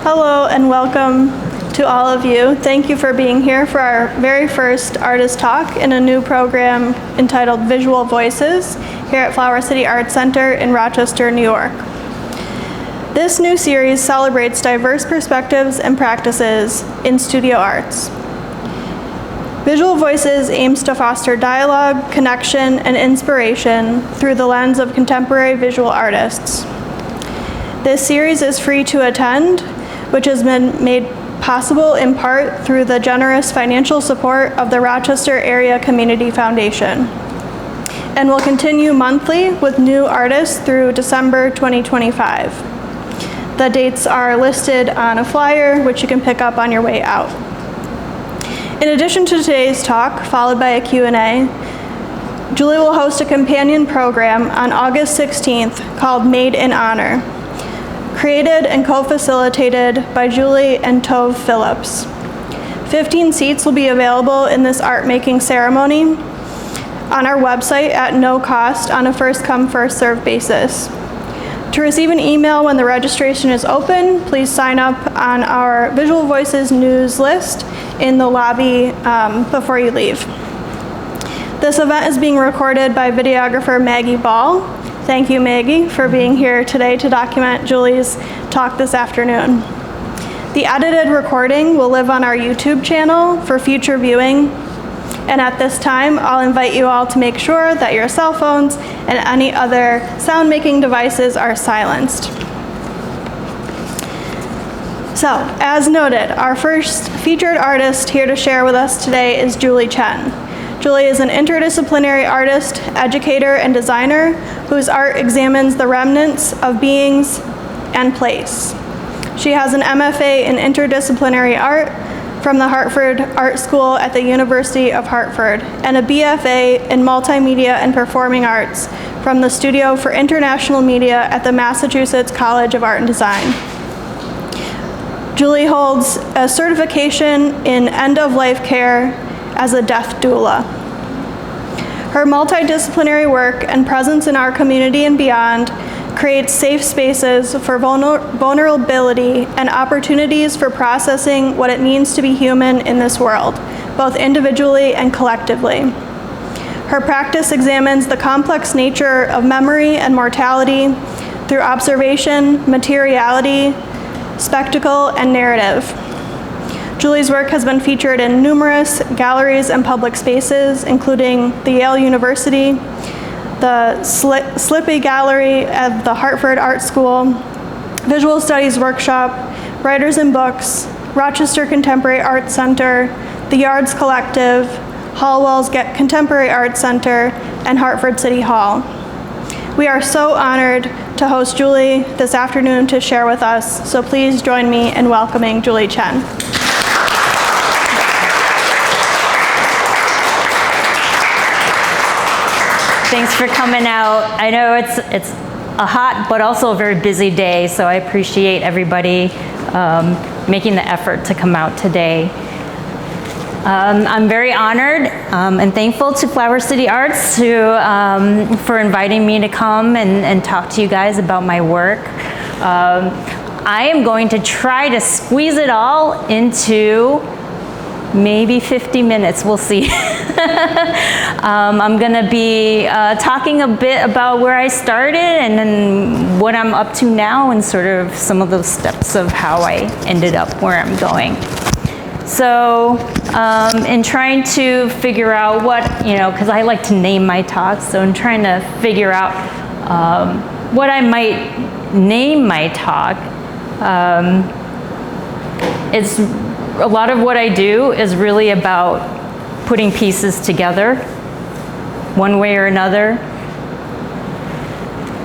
Hello and welcome to all of you. Thank you for being here for our very first artist talk in a new program entitled Visual Voices here at Flower City Arts Center in Rochester, New York. This new series celebrates diverse perspectives and practices in studio arts. Visual Voices aims to foster dialogue, connection, and inspiration through the lens of contemporary visual artists. This series is free to attend, which has been made possible in part through the generous financial support of the Rochester Area Community Foundation, and will continue monthly with new artists through December 2025. The dates are listed on a flyer, which you can pick up on your way out. In addition to today's talk, followed by a Q&A, Julie will host a companion program on August 16th called Made in Honor, created and co-facilitated by Julie and Tove Phillips. 15 seats will be available in this art-making ceremony on our website at no cost on a first-come, first-served basis. To receive an email when the registration is open, please sign up on our Visual Voices news list in the lobby before you leave. This event is being recorded by videographer Maggie Ball. Thank you, Maggie, for being here today to document Julie's talk this afternoon. The edited recording will live on our YouTube channel for future viewing. And at this time, I'll invite you all to make sure that your cell phones and any other sound-making devices are silenced. So, as noted, our first featured artist here to share with us today is Julie Chen. Julie is an interdisciplinary artist, educator, and designer whose art examines the remnants of beings and place. She has an MFA in interdisciplinary art from the Hartford Art School at the University of Hartford, and a BFA in multimedia and performing arts from the Studio for International Media at the Massachusetts College of Art and Design. Julie holds a certification in end-of-life care as a death doula. Her multidisciplinary work and presence in our community and beyond creates safe spaces for vulnerability and opportunities for processing what it means to be human in this world, both individually and collectively. Her practice examines the complex nature of memory and mortality through observation, materiality, spectacle, and narrative. Julie's work has been featured in numerous galleries and public spaces, including the Yale University, the Slippy Gallery at the Hartford Art School, Visual Studies Workshop, Writers and Books, Rochester Contemporary Art Center, the Yards Collective, Hallwell's Contemporary Art Center, and Hartford City Hall. We are so honored to host Julie this afternoon to share with us, so please join me in welcoming Julie Chen. Thanks for coming out. I know it's a hot but also a very busy day, so I appreciate everybody making the effort to come out today. I'm very honored and thankful to Flower City Arts for inviting me to come and talk to you guys about my work. I am going to try to squeeze it all into maybe 50 minutes, we'll see. I'm gonna be talking a bit about where I started and then what I'm up to now and sort of some of those steps of how I ended up where I'm going. So in trying to figure out what, because I like to name my talks, so in trying to figure out what I might name my talk, it's a lot of what I do is really about putting pieces together, one way or another,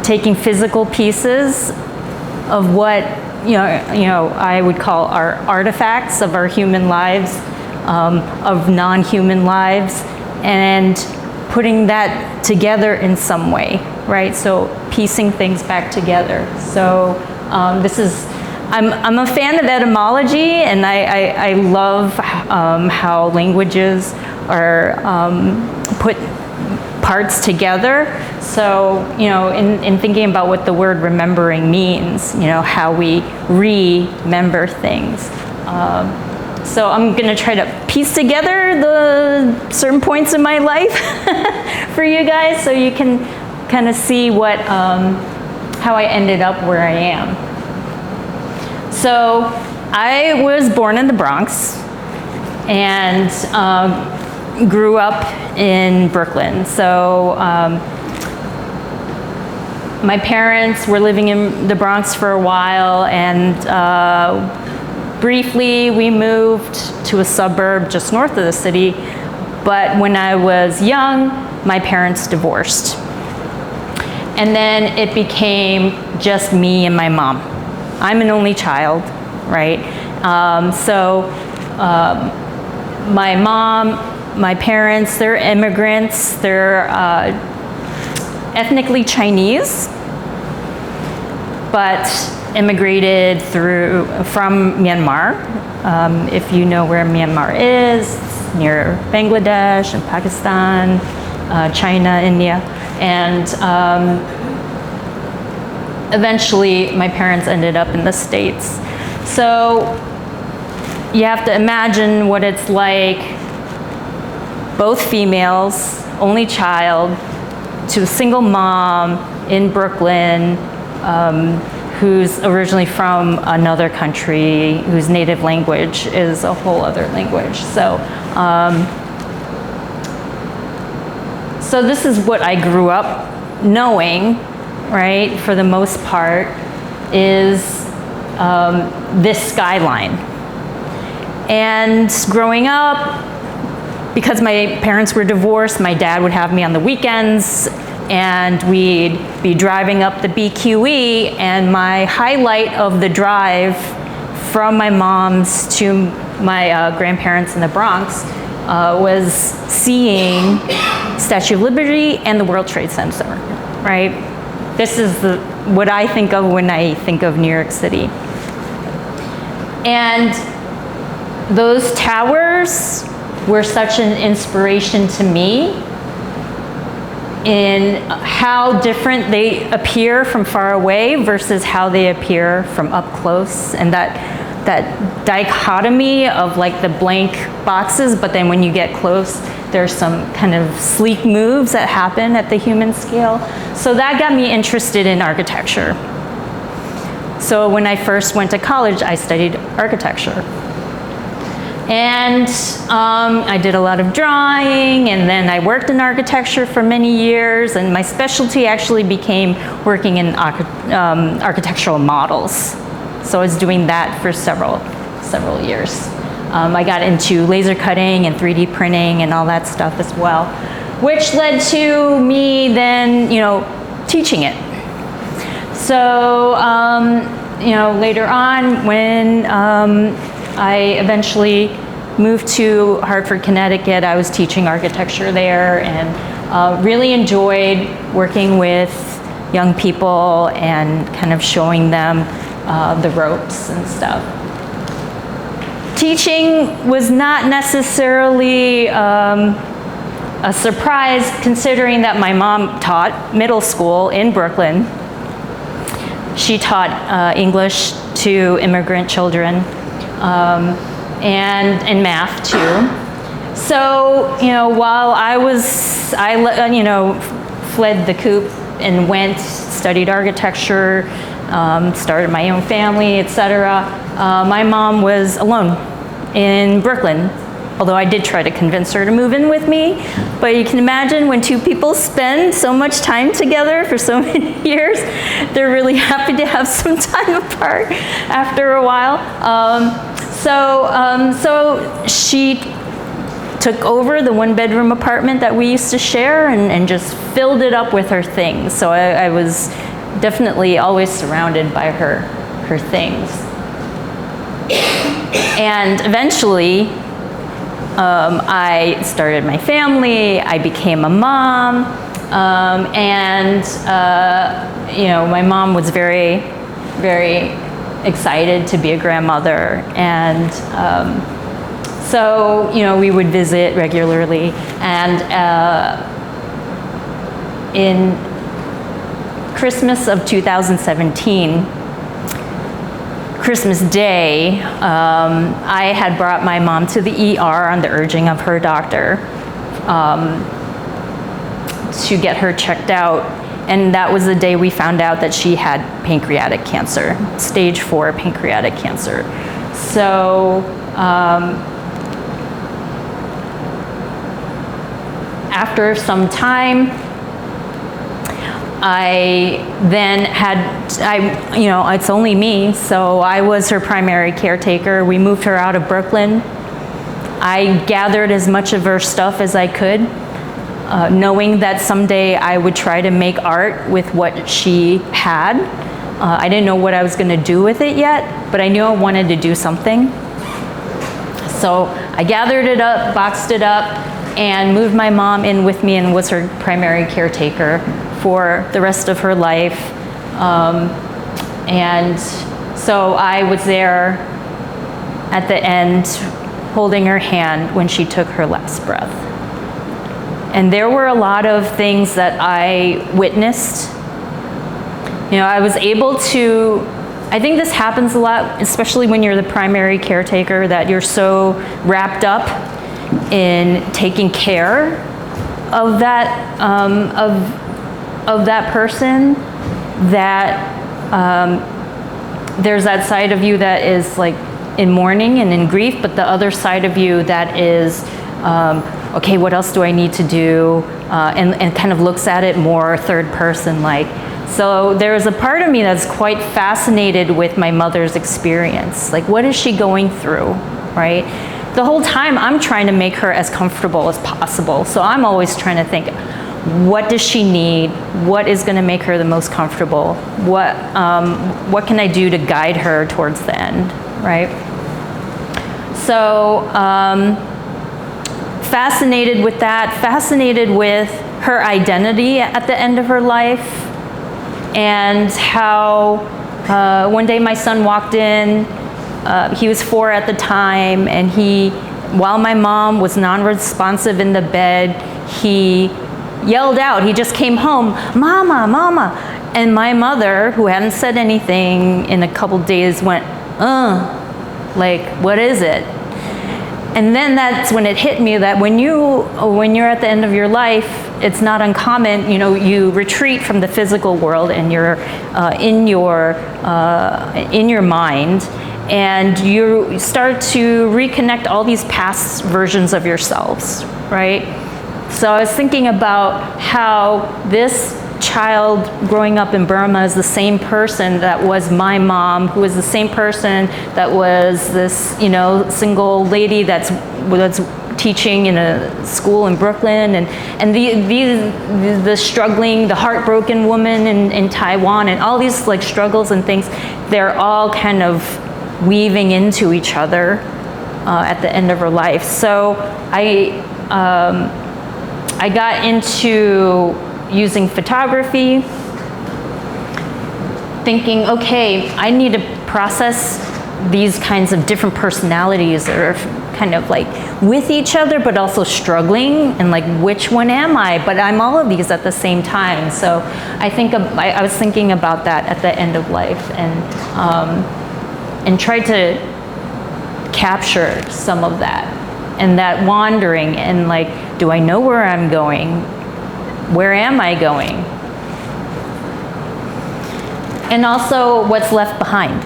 taking physical pieces of what I would call our artifacts of our human lives, of non-human lives, and putting that together in some way, right? So piecing things back together. So I'm a fan of etymology, and I love how languages are put parts together. So, in thinking about what the word remembering means, how we remember things. So I'm going to try to piece together the certain points in my life for you guys, so you can kind of see how I ended up where I am. So I was born in the Bronx and grew up in Brooklyn. So my parents were living in the Bronx for a while, and briefly we moved to a suburb just north of the city. But when I was young, my parents divorced. And then it became just me and my mom. I'm an only child, right? My mom, my parents, they're immigrants. They're ethnically Chinese, but immigrated from Myanmar. If you know where Myanmar is, it's near Bangladesh and Pakistan, China, India. And eventually my parents ended up in the States. So you have to imagine what it's like, both females, only child, to a single mom in Brooklyn, who's originally from another country, whose native language is a whole other language. So this is what I grew up knowing, right, for the most part, is this skyline. And growing up, because my parents were divorced, my dad would have me on the weekends, and we'd be driving up the BQE, and my highlight of the drive from my mom's to my grandparents in the Bronx was seeing Statue of Liberty and the World Trade Center, right? This is what I think of when I think of New York City. And those towers were such an inspiration to me in how different they appear from far away versus how they appear from up close, and that dichotomy of like the blank boxes, but then when you get close, there's some kind of sleek moves that happen at the human scale. So that got me interested in architecture. So when I first went to college, I studied architecture. And I did a lot of drawing, and then I worked in architecture for many years, and my specialty actually became working in architectural models. So I was doing that for several years. I got into laser cutting and 3D printing and all that stuff as well, which led to me then, teaching it. So, later on, when I eventually moved to Hartford, Connecticut, I was teaching architecture there, and really enjoyed working with young people and kind of showing them the ropes and stuff. Teaching was not necessarily a surprise, considering that my mom taught middle school in Brooklyn. She taught English to immigrant children, and math too. So, while I fled the coop and studied architecture, started my own family, etc. My mom was alone in Brooklyn, although I did try to convince her to move in with me. But you can imagine when two people spend so much time together for so many years, they're really happy to have some time apart after a while. So she took over the one-bedroom apartment that we used to share and just filled it up with her things. So I was definitely always surrounded by her things. And eventually, I started my family, I became a mom, and my mom was very, very excited to be a grandmother, and so we would visit regularly, and in Christmas of 2017, Christmas Day, I had brought my mom to the ER on the urging of her doctor to get her checked out. And that was the day we found out that she had pancreatic cancer, stage 4 pancreatic cancer. So after some time, I then had, it's only me, so I was her primary caretaker. We moved her out of Brooklyn. I gathered as much of her stuff as I could, knowing that someday I would try to make art with what she had. I didn't know what I was going to do with it yet, but I knew I wanted to do something. So I gathered it up, boxed it up, and moved my mom in with me and was her primary caretaker for the rest of her life. And so I was there at the end holding her hand when she took her last breath. And there were a lot of things that I witnessed. I was able to, I think this happens a lot, especially when you're the primary caretaker, that you're so wrapped up in taking care of that, of that person, that there's that side of you that is like in mourning and in grief, but the other side of you that is, okay, what else do I need to do? And kind of looks at it more third person like. So there's a part of me that's quite fascinated with my mother's experience. Like, what is she going through, right? The whole time I'm trying to make her as comfortable as possible. So I'm always trying to think, what does she need? What is going to make her the most comfortable? What can I do to guide her towards the end, right? So fascinated with that, fascinated with her identity at the end of her life, and how one day my son walked in. He was 4 at the time, and while my mom was non-responsive in the bed, he yelled out. He just came home, "Mama, Mama." And my mother, who hadn't said anything in a couple days, went, like, what is it? And then that's when it hit me that when you're at the end of your life, it's not uncommon, you retreat from the physical world and you're in your mind, and you start to reconnect all these past versions of yourselves, right? So I was thinking about how this child growing up in Burma is the same person that was my mom, who is the same person that was this, single lady that's teaching in a school in Brooklyn, and the struggling, the heartbroken woman in Taiwan, and all these like struggles and things, they're all kind of weaving into each other at the end of her life. So I got into using photography, thinking, okay, I need to process these kinds of different personalities that are kind of like with each other, but also struggling, and like, which one am I? But I'm all of these at the same time. So I was thinking about that at the end of life, and tried to capture some of that, and that wandering, and like, do I know where I'm going? Where am I going? And also what's left behind.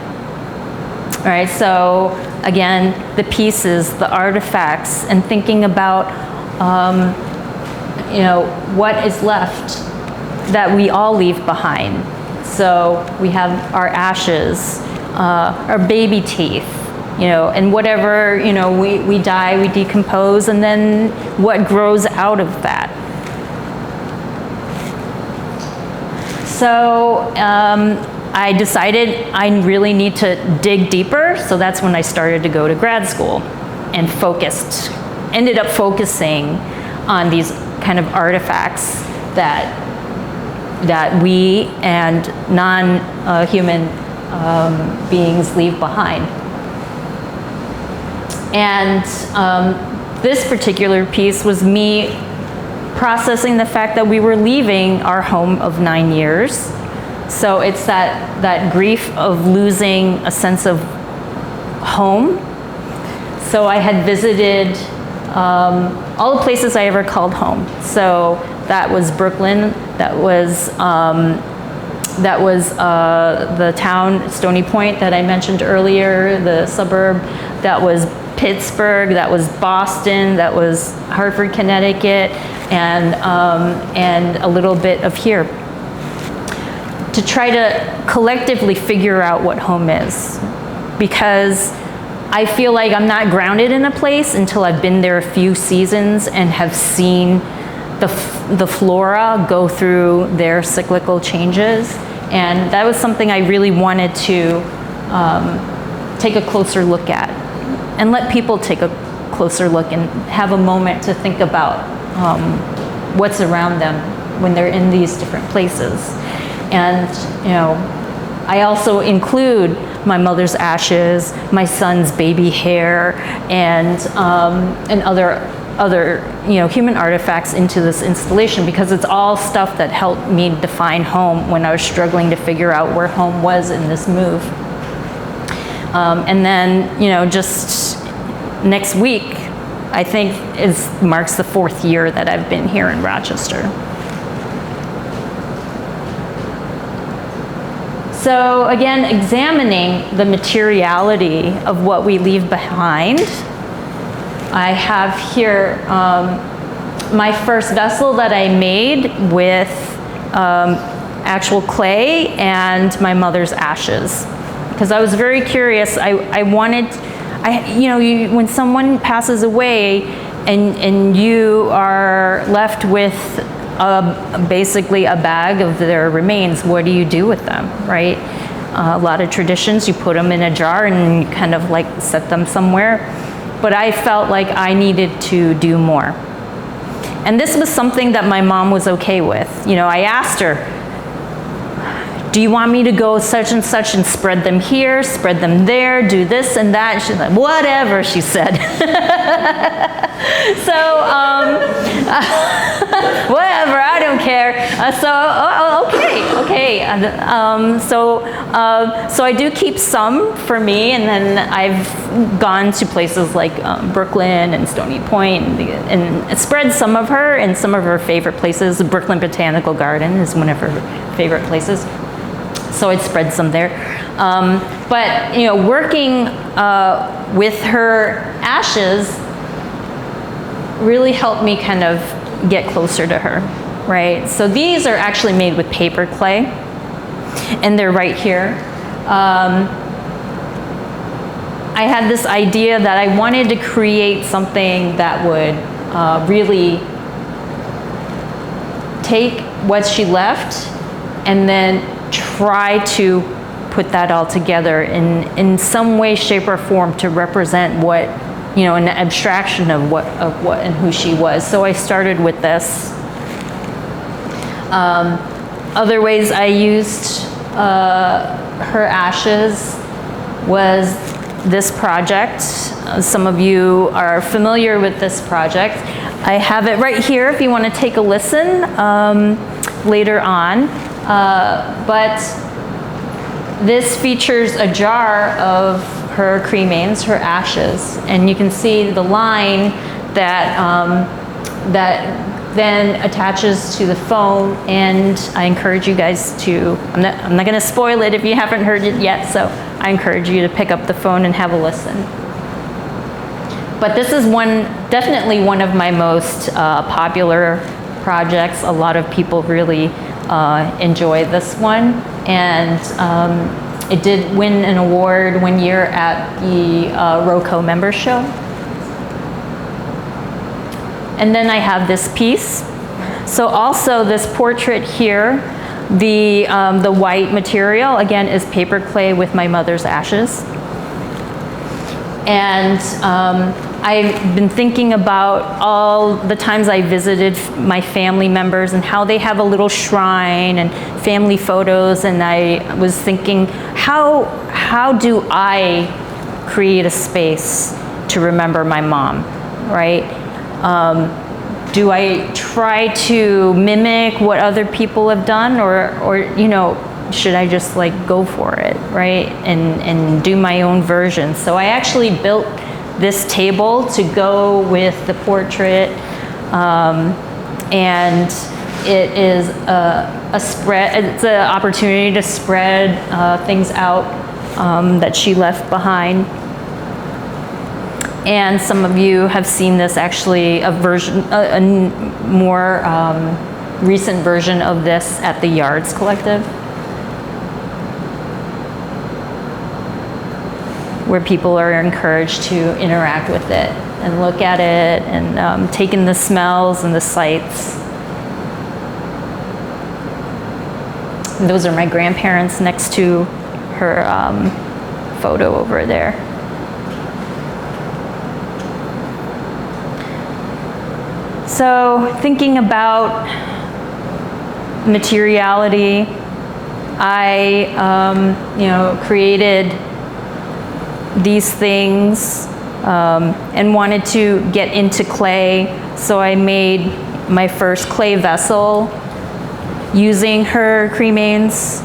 All right, so again, the pieces, the artifacts, and thinking about, what is left that we all leave behind. So we have our ashes, our baby teeth, and whatever, we die, we decompose, and then what grows out of that. So I decided I really need to dig deeper, so that's when I started to go to grad school and ended up focusing on these kind of artifacts that we and non-human beings leave behind. And this particular piece was me processing the fact that we were leaving our home of 9 years. So it's that grief of losing a sense of home. So I had visited all the places I ever called home. So that was Brooklyn, that was the town, Stony Point, that I mentioned earlier, the suburb. That was Pittsburgh, that was Boston, that was Hartford, Connecticut, and a little bit of here. To try to collectively figure out what home is. Because I feel like I'm not grounded in a place until I've been there a few seasons and have seen the flora go through their cyclical changes. And that was something I really wanted to take a closer look at, and let people take a closer look and have a moment to think about what's around them when they're in these different places. And I also include my mother's ashes, my son's baby hair, and other human artifacts into this installation, because it's all stuff that helped me define home when I was struggling to figure out where home was in this move. And then just next week, I think marks the 4th year that I've been here in Rochester. So again, examining the materiality of what we leave behind. I have here my first vessel that I made with actual clay and my mother's ashes, because I was very curious. I wanted, when someone passes away and you are left with basically a bag of their remains, what do you do with them, right? A lot of traditions, you put them in a jar and you kind of like set them somewhere. But I felt like I needed to do more. And this was something that my mom was okay with. I asked her, do you want me to go such and such and spread them here, spread them there, do this and that? She's like, whatever, she said. So, whatever, I don't care. Okay. So I do keep some for me, and then I've gone to places like Brooklyn and Stony Point and spread some of her in some of her favorite places. The Brooklyn Botanical Garden is one of her favorite places. So I'd spread some there. But working with her ashes really helped me kind of get closer to her, right? So these are actually made with paper clay, and they're right here. I had this idea that I wanted to create something that would really take what she left and then try to put that all together in some way, shape, or form to represent what, an abstraction of what and who she was. So I started with this. Other ways I used her ashes was this project. Some of you are familiar with this project. I have it right here if you want to take a listen later on. But this features a jar of her cremains, her ashes, and you can see the line that then attaches to the foam. And I encourage you guys to, I'm not going to spoil it if you haven't heard it yet, so I encourage you to pick up the phone and have a listen. But this is definitely one of my most popular projects. A lot of people really enjoy this one, and it did win an award one year at the ROCO Members Show. And then I have this piece. So also this portrait here, the white material again is paper clay with my mother's ashes. And I've been thinking about all the times I visited my family members and how they have a little shrine and family photos, and I was thinking, how do I create a space to remember my mom, right? do I try to mimic what other people have done, or you know, should I just like go for it, right? And do my own version. So I actually built this table to go with the portrait, and it is a spread. It's an opportunity to spread things out that she left behind. And some of you have seen this, actually, a version, a more recent version of this at the Yards Collective, where people are encouraged to interact with it and look at it and take in the smells and the sights. And those are my grandparents next to her photo over there. So thinking about materiality, I created these things and wanted to get into clay. So I made my first clay vessel using her cremains.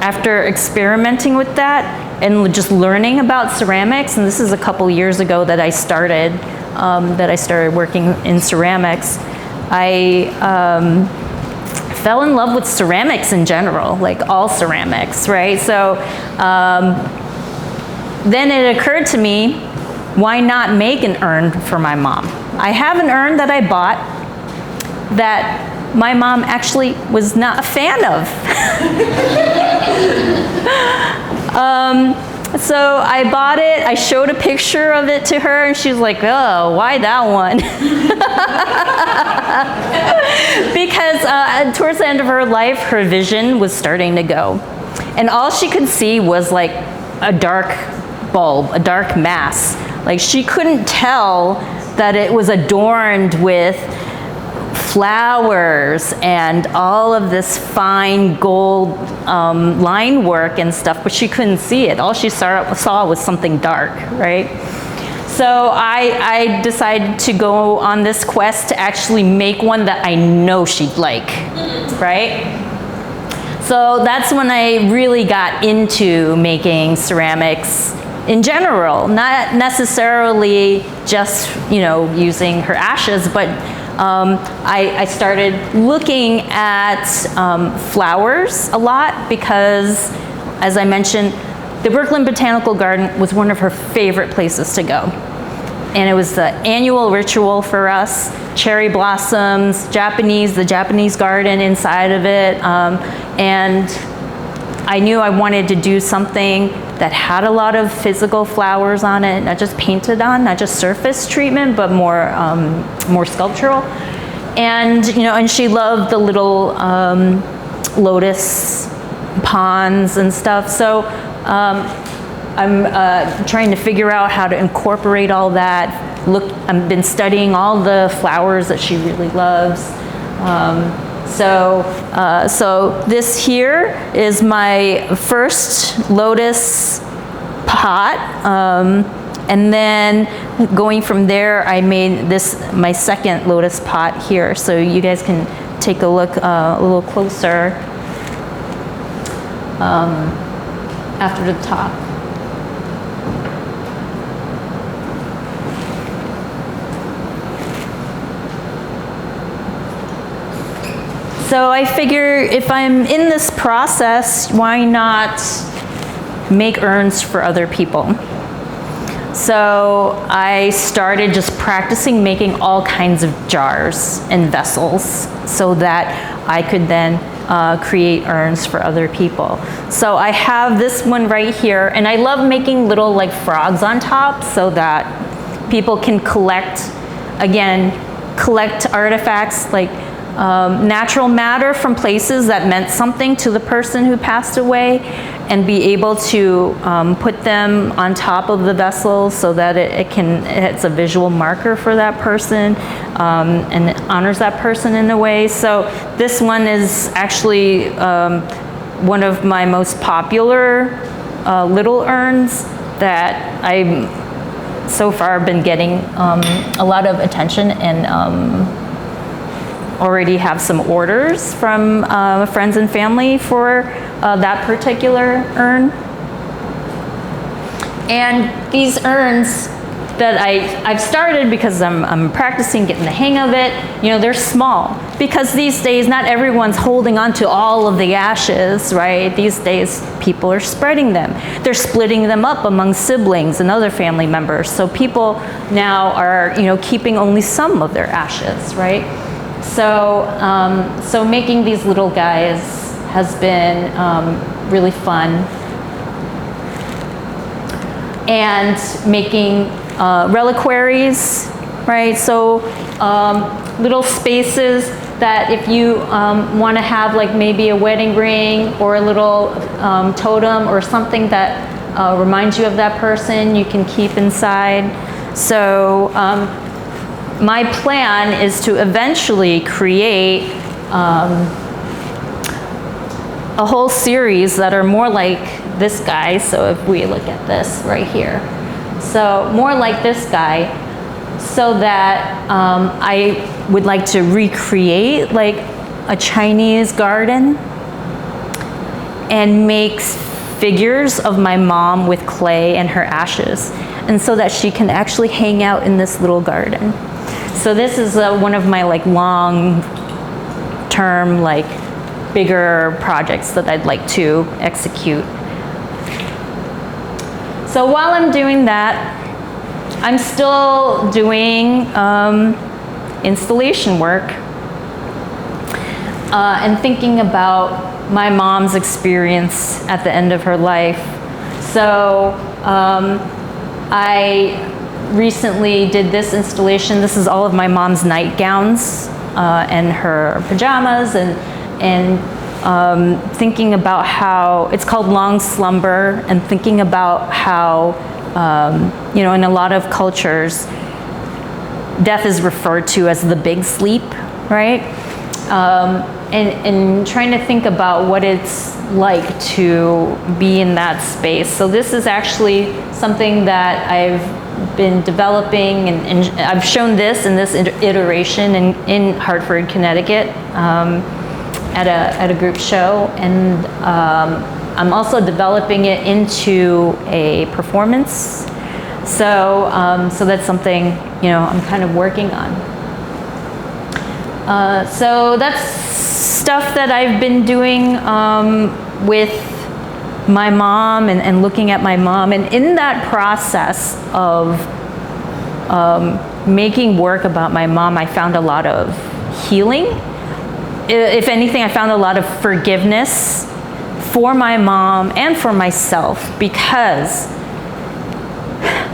After experimenting with that and just learning about ceramics, and this is a couple years ago that I started working in ceramics, I fell in love with ceramics in general, like all ceramics, right? So then it occurred to me, why not make an urn for my mom? I have an urn that I bought that my mom actually was not a fan of. So I bought it, I showed a picture of it to her, and she's like, oh, why that one? Because towards the end of her life, her vision was starting to go. And all she could see was like a dark bulb, a dark mass. Like she couldn't tell that it was adorned with flowers and all of this fine gold line work and stuff, but she couldn't see it. All she saw was something dark, right? So I decided to go on this quest to actually make one that I know she'd like, right? So that's when I really got into making ceramics in general, not necessarily just, using her ashes, but I started looking at flowers a lot because, as I mentioned, the Brooklyn Botanical Garden was one of her favorite places to go. And it was the annual ritual for us. Cherry blossoms, the Japanese garden inside of it. And I knew I wanted to do something that had a lot of physical flowers on it, not just painted on, not just surface treatment, but more sculptural. And and she loved the little lotus ponds and stuff. So I'm trying to figure out how to incorporate all that. I've been studying all the flowers that she really loves. So this here is my first lotus pot, and then going from there, I made this my second lotus pot here. So you guys can take a look a little closer after the top. So I figure if I'm in this process, why not make urns for other people? So I started just practicing making all kinds of jars and vessels so that I could then create urns for other people. So I have this one right here, and I love making little like frogs on top so that people can collect artifacts like natural matter from places that meant something to the person who passed away, and be able to put them on top of the vessel so that it's a visual marker for that person, and it honors that person in a way. So this one is actually one of my most popular little urns that I'm so far been getting a lot of attention, and already have some orders from friends and family for that particular urn. And these urns that I've started because I'm practicing, getting the hang of it, you know, they're small. Because these days, not everyone's holding on to all of the ashes, right? These days, people are spreading them. They're splitting them up among siblings and other family members. So people now are, you know, keeping only some of their ashes, right? So, so making these little guys has been really fun. And making reliquaries, right? So little spaces that if you want to have like maybe a wedding ring or a little totem or something that reminds you of that person, you can keep inside. So my plan is to eventually create a whole series that are more like this guy. So if we look at this right here, so more like this guy, so that I would like to recreate like a Chinese garden and make figures of my mom with clay and her ashes, and so that she can actually hang out in this little garden. So this is one of my like long-term, like bigger projects that I'd like to execute. So while I'm doing that, I'm still doing installation work and thinking about my mom's experience at the end of her life. So I recently did this installation. This is all of my mom's nightgowns and her pajamas, and thinking about how it's called long slumber, and thinking about how, you know, in a lot of cultures, death is referred to as the big sleep, right? And trying to think about what it's like to be in that space. So this is actually something that I've been developing, and I've shown this in this iteration in Hartford, Connecticut, at a group show, and I'm also developing it into a performance. So so that's something, you know, I'm kind of working on. So that's stuff that I've been doing with my mom, and looking at my mom, and in that process of making work about my mom, I found a lot of healing. If anything, I found a lot of forgiveness for my mom and for myself, because,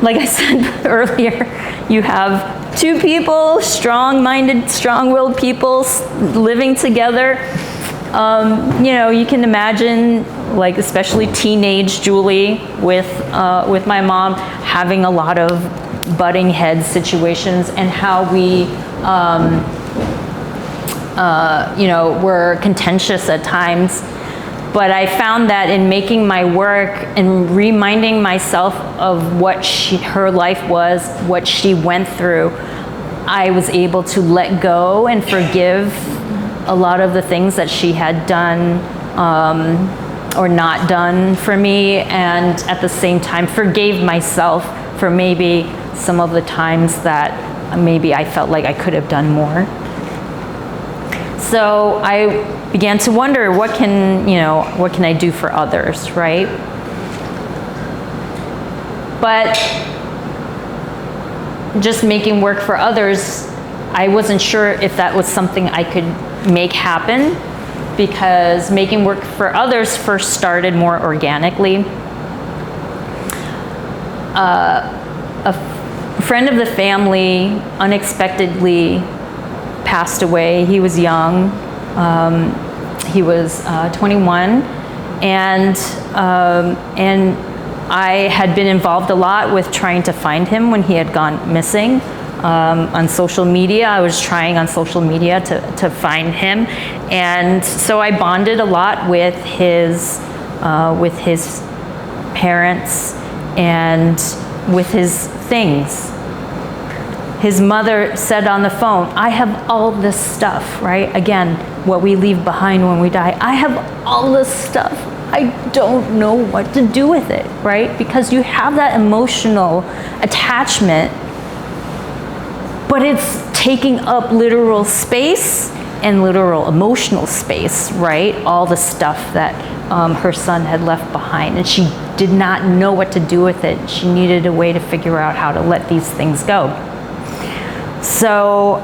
like I said earlier, you have two people, strong-minded, strong-willed people living together. You know, you can imagine, like especially teenage Julie with my mom having a lot of butting head situations, and how we you know, were contentious at times. But I found that in making my work and reminding myself of what her life was, what she went through, I was able to let go and forgive a lot of the things that she had done or not done for me, and at the same time forgave myself for maybe some of the times that maybe I felt like I could have done more. So I began to wonder, what can I do for others, right? But just making work for others, I wasn't sure if that was something I could make happen, because making work for others first started more organically. A friend of the family unexpectedly passed away. He was young. He was 21, and I had been involved a lot with trying to find him when he had gone missing. On social media, I was trying on social media to find him, and so I bonded a lot with his parents, and with his things. His mother said on the phone, I have all this stuff, right? Again, what we leave behind when we die. I have all this stuff. I don't know what to do with it, right? Because you have that emotional attachment, but it's taking up literal space and literal emotional space, right? All the stuff that her son had left behind, and she did not know what to do with it. She needed a way to figure out how to let these things go. So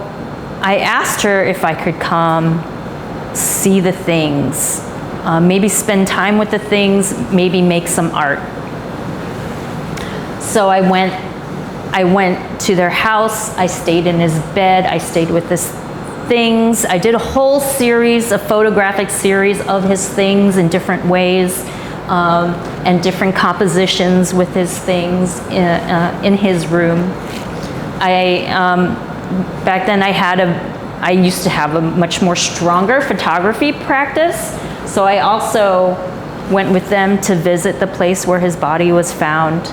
I asked her if I could come see the things, maybe spend time with the things, maybe make some art. So I went to their house, I stayed in his bed, I stayed with his things. I did a whole series, a photographic series of his things in different ways, and different compositions with his things in his room. Back then I used to have a much more stronger photography practice, so I also went with them to visit the place where his body was found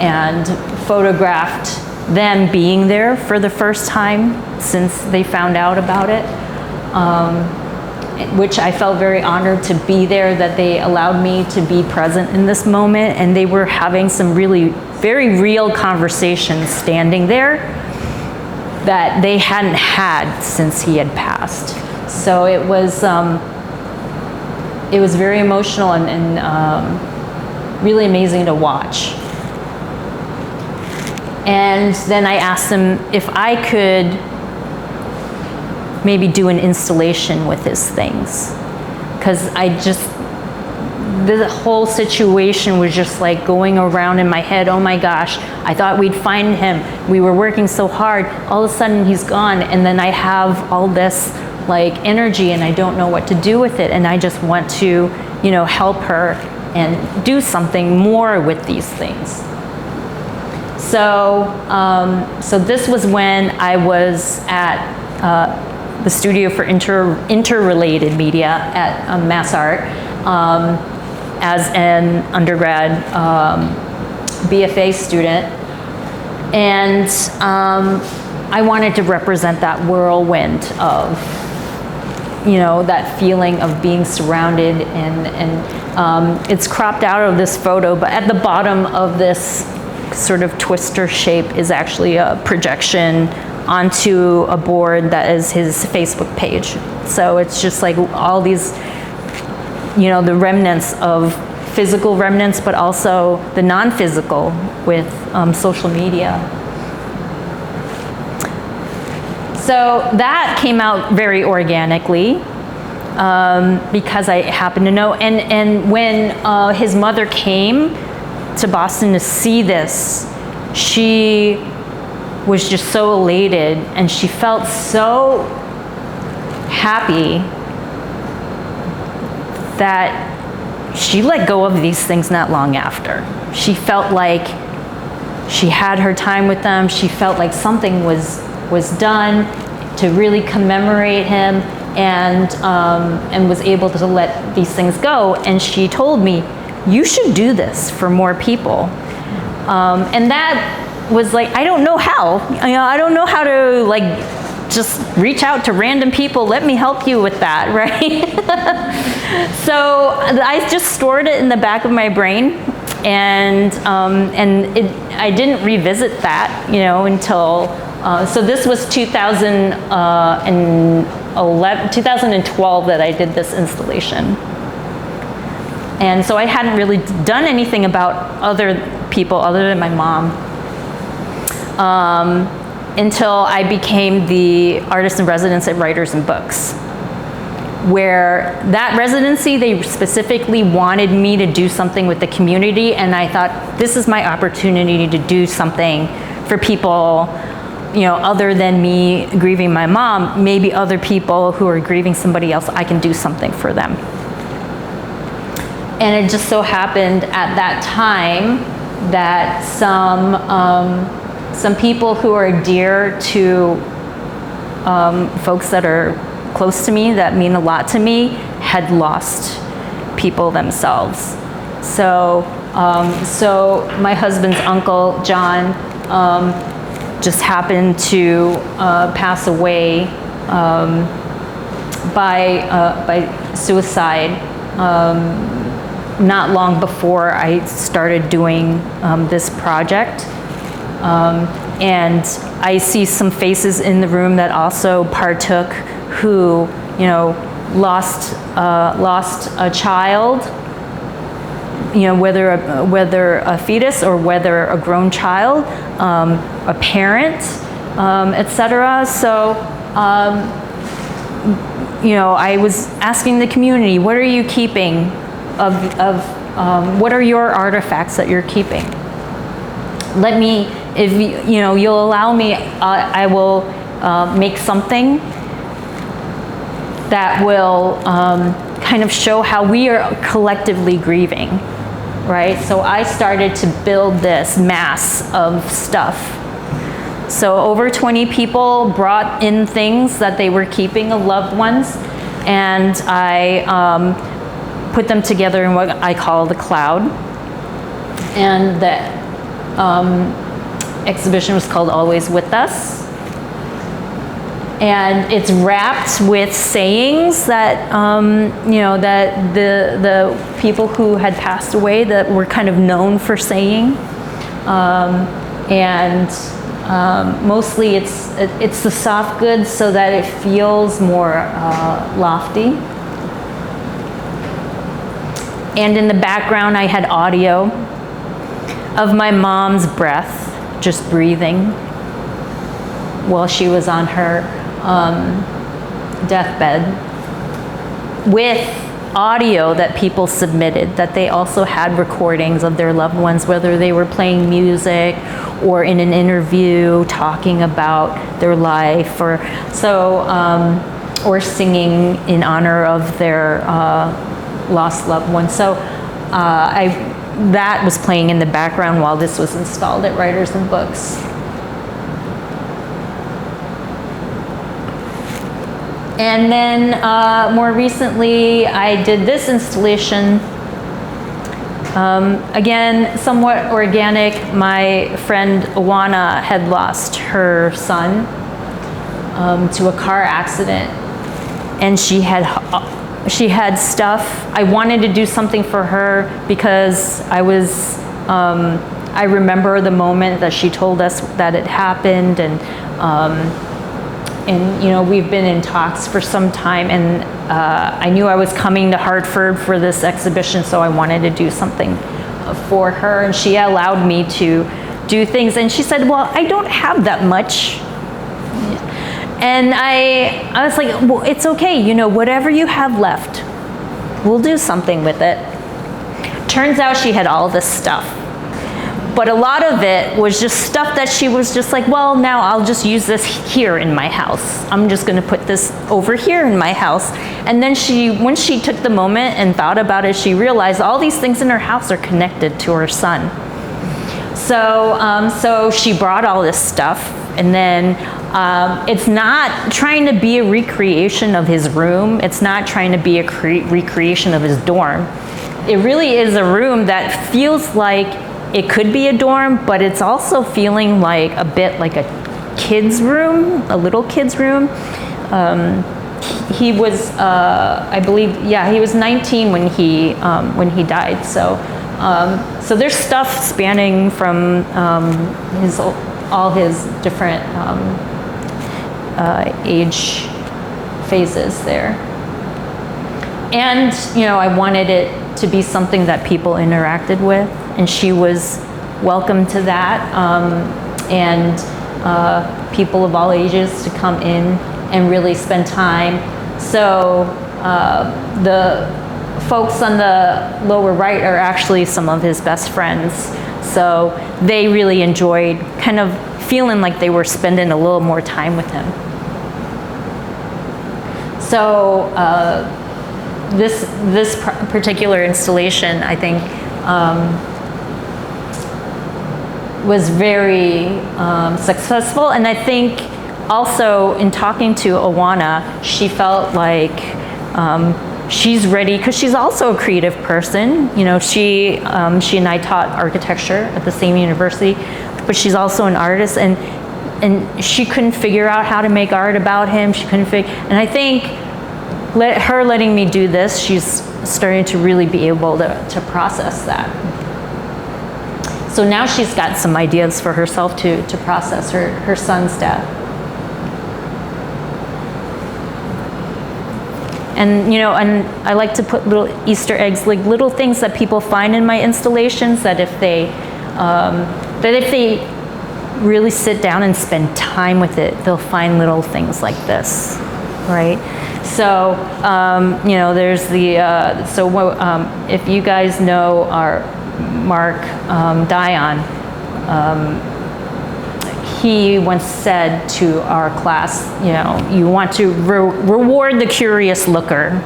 and photographed them being there for the first time since they found out about it, which I felt very honored to be there, that they allowed me to be present in this moment, and they were having some really very real conversations standing there that they hadn't had since he had passed. So it was very emotional and really amazing to watch. And then I asked him if I could maybe do an installation with his things, because the whole situation was just like going around in my head. Oh my gosh, I thought we'd find him. We were working so hard. All of a sudden he's gone, and then I have all this like energy and I don't know what to do with it, and I just want to, help her and do something more with these things. So, so this was when I was at the Studio for Interrelated Media at MassArt as an undergrad BFA student, and I wanted to represent that whirlwind of, that feeling of being surrounded, and it's cropped out of this photo, but at the bottom of this sort of twister shape is actually a projection onto a board that is his Facebook page. So it's just like all these, the remnants of physical remnants, but also the non-physical with social media. So that came out very organically because I happened to know. And when his mother came to Boston to see this, she was just so elated, and she felt so happy that she let go of these things not long after. She felt like she had her time with them. She felt like something was done to really commemorate him, and was able to let these things go. And she told me, you should do this for more people. And that was like, I don't know how. I don't know how to just reach out to random people. Let me help you with that, right? So I just stored it in the back of my brain, and I didn't revisit that, until. So this was 2012 that I did this installation. And so I hadn't really done anything about other people other than my mom until I became the artist in residence at Writers and Books, where that residency, they specifically wanted me to do something with the community, and I thought, this is my opportunity to do something for people, other than me grieving my mom, maybe other people who are grieving somebody else, I can do something for them. And it just so happened at that time that some people who are dear to folks that are close to me, that mean a lot to me, had lost people themselves. So So my husband's uncle, John, just happened to pass away by suicide not long before I started doing this project. And I see some faces in the room that also partook who, you know, lost a child, you know, whether a fetus or whether a grown child, a parent, etc. So, you know, I was asking the community, what are you keeping what are your artifacts that you're keeping? Let me, if you know, you'll allow me, I will make something that will kind of show how we are collectively grieving, right? So I started to build this mass of stuff. So over 20 people brought in things that they were keeping of loved ones, and I put them together in what I call the cloud. And the exhibition was called Always With Us. And it's wrapped with sayings that, you know, that the people who had passed away that were kind of known for saying. Mostly it's the soft goods so that it feels more lofty. And in the background I had audio of my mom's breath, just breathing while she was on her deathbed, with audio that people submitted, that they also had recordings of their loved ones, whether they were playing music or in an interview talking about their life, or so, or singing in honor of their lost loved ones. So that was playing in the background while this was installed at Writers and Books. And then more recently, I did this installation. Again, somewhat organic. My friend Awana had lost her son to a car accident, and she had stuff. I wanted to do something for her because I remember the moment that she told us that it happened, and you know, we've been in talks for some time, and I knew I was coming to Hartford for this exhibition, so I wanted to do something for her, and she allowed me to do things, and she said, well, I don't have that much. And I was like, well, it's okay, you know, whatever you have left, we'll do something with it. Turns out she had all this stuff. But a lot of it was just stuff that she was just like, well, now I'll just use this here in my house. I'm just gonna put this over here in my house. And then when she took the moment and thought about it, she realized all these things in her house are connected to her son. So she brought all this stuff, and then it's not trying to be a recreation of his room. It's not trying to be a recreation of his dorm. It really is a room that feels like it could be a dorm, but it's also feeling like a bit like a kid's room, a little kid's room. He was, I believe, yeah, he was 19 when he died. So there's stuff spanning from all his different age phases there. And, you know, I wanted it to be something that people interacted with, and she was welcome to that, and people of all ages to come in and really spend time. So the folks on the lower right are actually some of his best friends. So they really enjoyed kind of feeling like they were spending a little more time with him. So this particular installation, I think, was very successful. And I think also in talking to Awana, she felt like she's ready, because she's also a creative person. You know, she and I taught architecture at the same university, but she's also an artist, and she couldn't figure out how to make art about him. She couldn't figure, and I think her letting me do this, she's starting to really be able to process that. So now she's got some ideas for herself to process her son's death. And you know, and I like to put little Easter eggs, like little things that people find in my installations, that if they really sit down and spend time with it, they'll find little things like this, right? So you know, there's the if you guys know our Mark Dion, he once said to our class, you know, you want to reward the curious looker,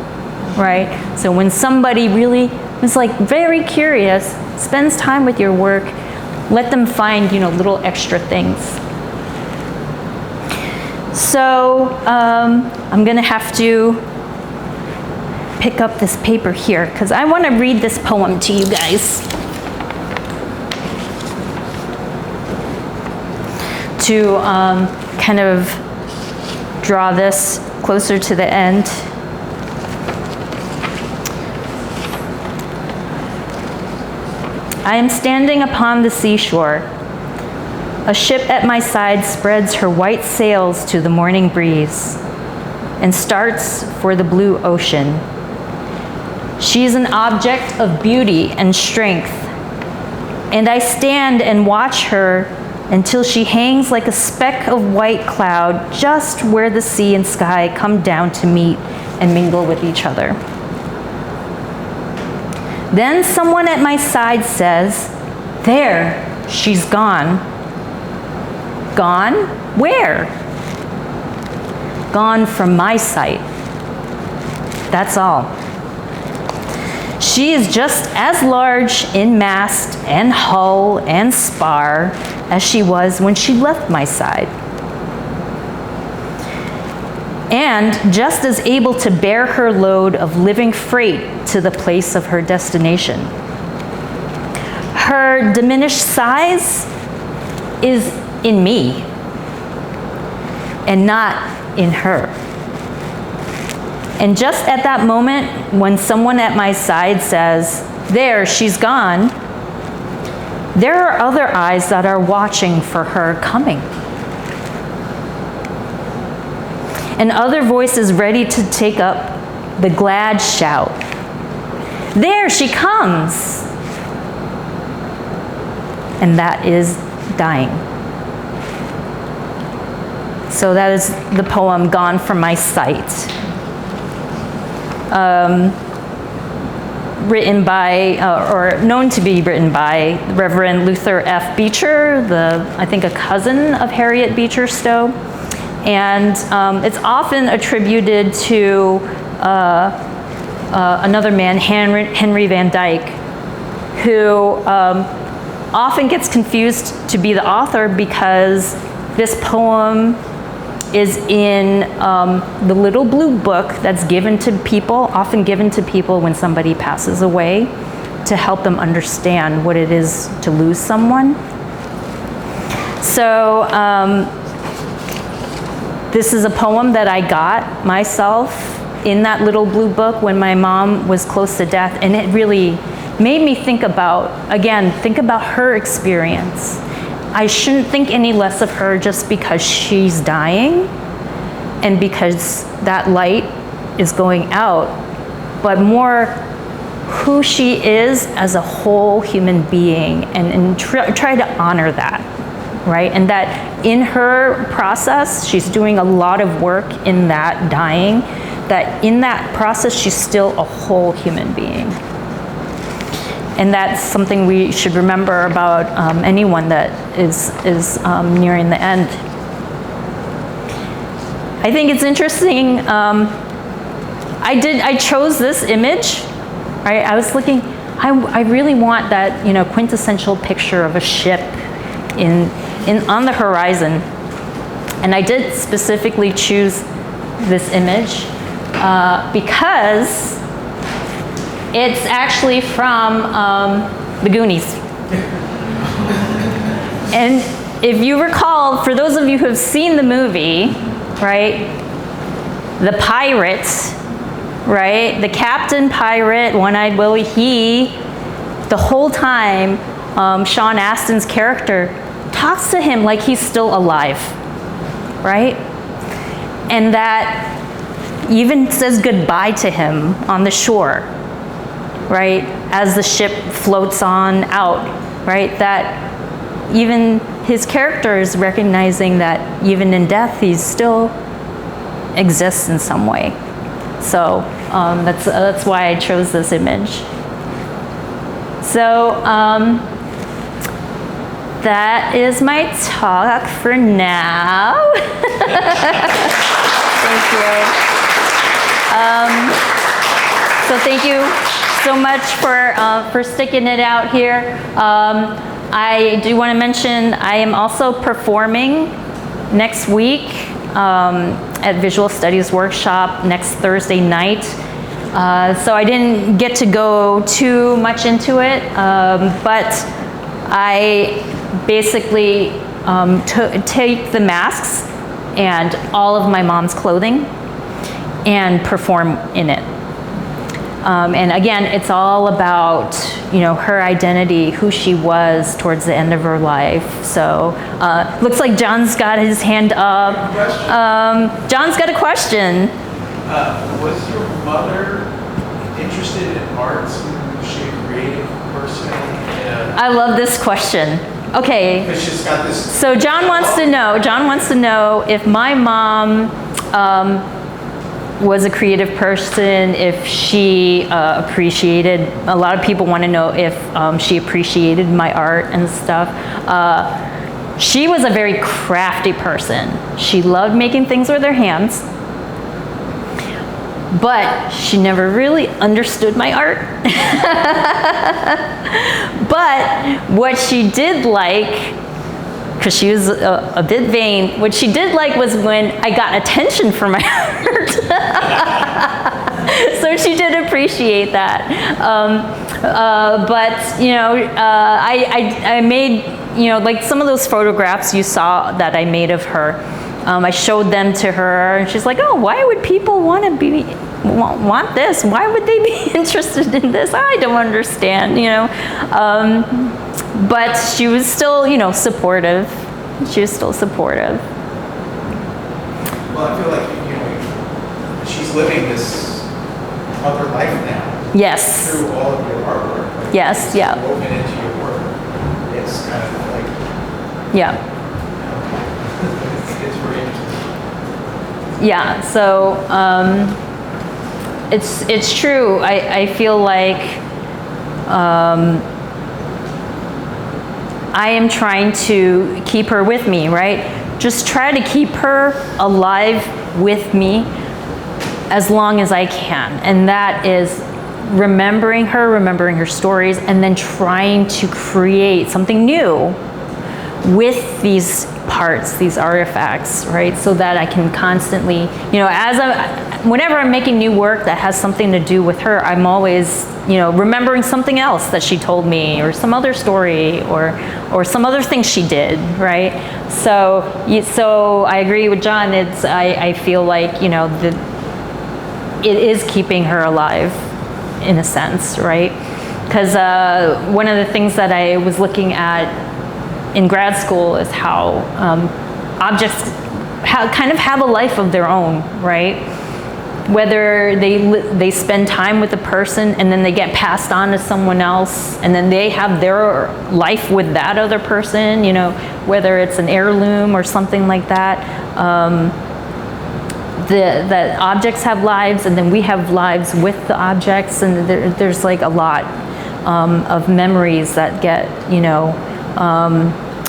right? So when somebody really is like very curious, spends time with your work, let them find, you know, little extra things. So I'm gonna have to pick up this paper here because I want to read this poem to you guys. To kind of draw this closer to the end. I am standing upon the seashore. A ship at my side spreads her white sails to the morning breeze and starts for the blue ocean. She is an object of beauty and strength, and I stand and watch her until she hangs like a speck of white cloud just where the sea and sky come down to meet and mingle with each other. Then someone at my side says, "There, she's gone." Gone? Where? Gone from my sight. That's all. She is just as large in mast and hull and spar as she was when she left my side, and just as able to bear her load of living freight to the place of her destination. Her diminished size is in me and not in her. And just at that moment, when someone at my side says, "There, she's gone," there are other eyes that are watching for her coming. And other voices ready to take up the glad shout, "There she comes!" And that is dying. So that is the poem, Gone From My Sight. Written by, or known to be written by, Reverend Luther F. Beecher, I think a cousin of Harriet Beecher Stowe. And it's often attributed to another man, Henry Van Dyke, who often gets confused to be the author because this poem is in the little blue book that's given to people, often given to people when somebody passes away, to help them understand what it is to lose someone. So this is a poem that I got myself in that little blue book when my mom was close to death, and it really made me think about her experience. I shouldn't think any less of her just because she's dying and because that light is going out, but more who she is as a whole human being, and try to honor that, right? And that in her process, she's doing a lot of work in that dying, that in that process, she's still a whole human being. And that's something we should remember about anyone that is nearing the end. I think it's interesting. I chose this image, right? I was looking. I really want that, you know, quintessential picture of a ship on the horizon, and I did specifically choose this image because It's actually from The Goonies. And if you recall, for those of you who have seen the movie, right, the pirates, right, the captain pirate, One-Eyed Willie, the whole time, Sean Astin's character talks to him like he's still alive, right? And that even says goodbye to him on the shore, right? As the ship floats on out, right? That even his character is recognizing that even in death, he still exists in some way. So that's why I chose this image. So that is my talk for now. Thank you. So thank you so much for sticking it out here. I do want to mention I am also performing next week at Visual Studies Workshop next Thursday night. So I didn't get to go too much into it, but I basically take the masks and all of my mom's clothing and perform in it. And again, it's all about, you know, her identity, who she was towards the end of her life. So looks like John's got his hand up. John's got a question. Was your mother interested in arts? Was she a creative person? I love this question. Okay. Because she's got this. So John wants to know if my mom was a creative person, if she appreciated, a lot of people want to know if she appreciated my art and stuff. She was a very crafty person. She loved making things with her hands, but she never really understood my art. But what she did like, because she was a bit vain, what she did like was when I got attention for my art. So she did appreciate that. But, you know, I made, you know, like some of those photographs you saw that I made of her, I showed them to her, and she's like, oh, why would people want this? Why would they be interested in this? I don't understand, you know. But she was still, you know, supportive. She was still supportive. Well, I feel like, you know, she's living this other life now. Yes. Through all of your artwork. Like, yes, yeah. Woven into your work. It's kind of like. Yeah. It's very interesting. Yeah, so it's true. I feel like I am trying to keep her with me, right? Just try to keep her alive with me as long as I can. And that is remembering her stories, and then trying to create something new with these parts, these artifacts, right? So that I can constantly, you know, whenever I'm making new work that has something to do with her, I'm always, you know, remembering something else that she told me, or some other story, or some other thing she did, right? So I agree with John. I feel like, you know, it is keeping her alive in a sense, right? Because one of the things that I was looking at in grad school is how objects kind of have a life of their own, right? Whether they spend time with a person and then they get passed on to someone else, and then they have their life with that other person, you know, whether it's an heirloom or something like that. The objects have lives, and then we have lives with the objects, and there's like a lot of memories that get, you know,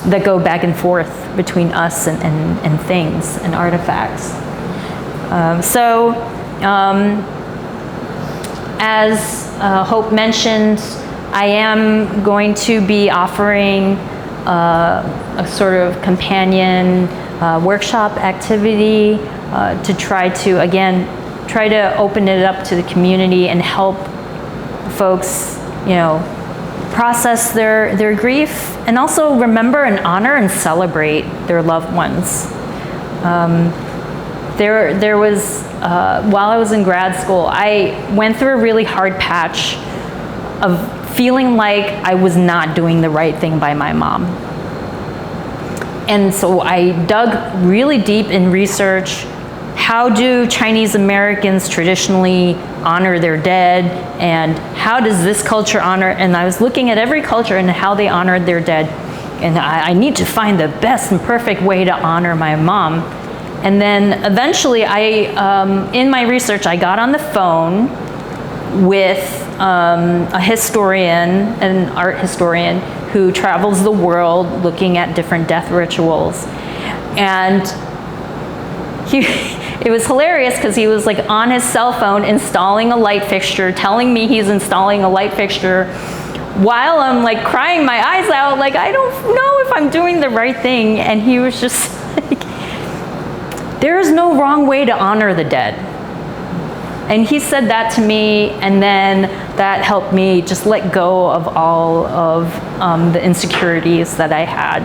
that go back and forth between us and things and artifacts. As Hope mentioned, I am going to be offering a sort of companion workshop activity to try to open it up to the community and help folks, process their grief, and also remember and honor and celebrate their loved ones. There was, while I was in grad school, I went through a really hard patch of feeling like I was not doing the right thing by my mom. And so I dug really deep in research. How do Chinese Americans traditionally honor their dead, and how does this culture honor? And I was looking at every culture and how they honored their dead, and I need to find the best and perfect way to honor my mom. And then eventually in my research, I got on the phone with a historian, an art historian, who travels the world looking at different death rituals. And it was hilarious because he was like on his cell phone installing a light fixture, telling me he's installing a light fixture, while I'm like crying my eyes out, like I don't know if I'm doing the right thing. And he was just like, there is no wrong way to honor the dead. And he said that to me, and then that helped me just let go of all of the insecurities that I had.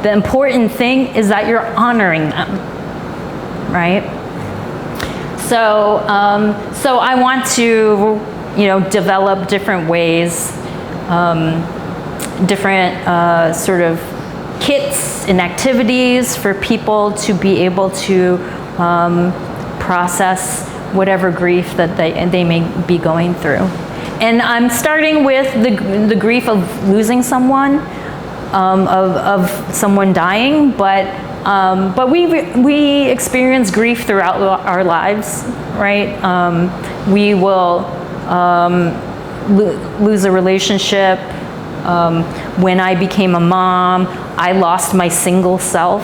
The important thing is that you're honoring them, right? So I want to, develop different ways, different sort of kits and activities for people to be able to process whatever grief that they may be going through. And I'm starting with the grief of losing someone, of someone dying, but we experience grief throughout our lives, right? We will lose a relationship. When I became a mom, I lost my single self,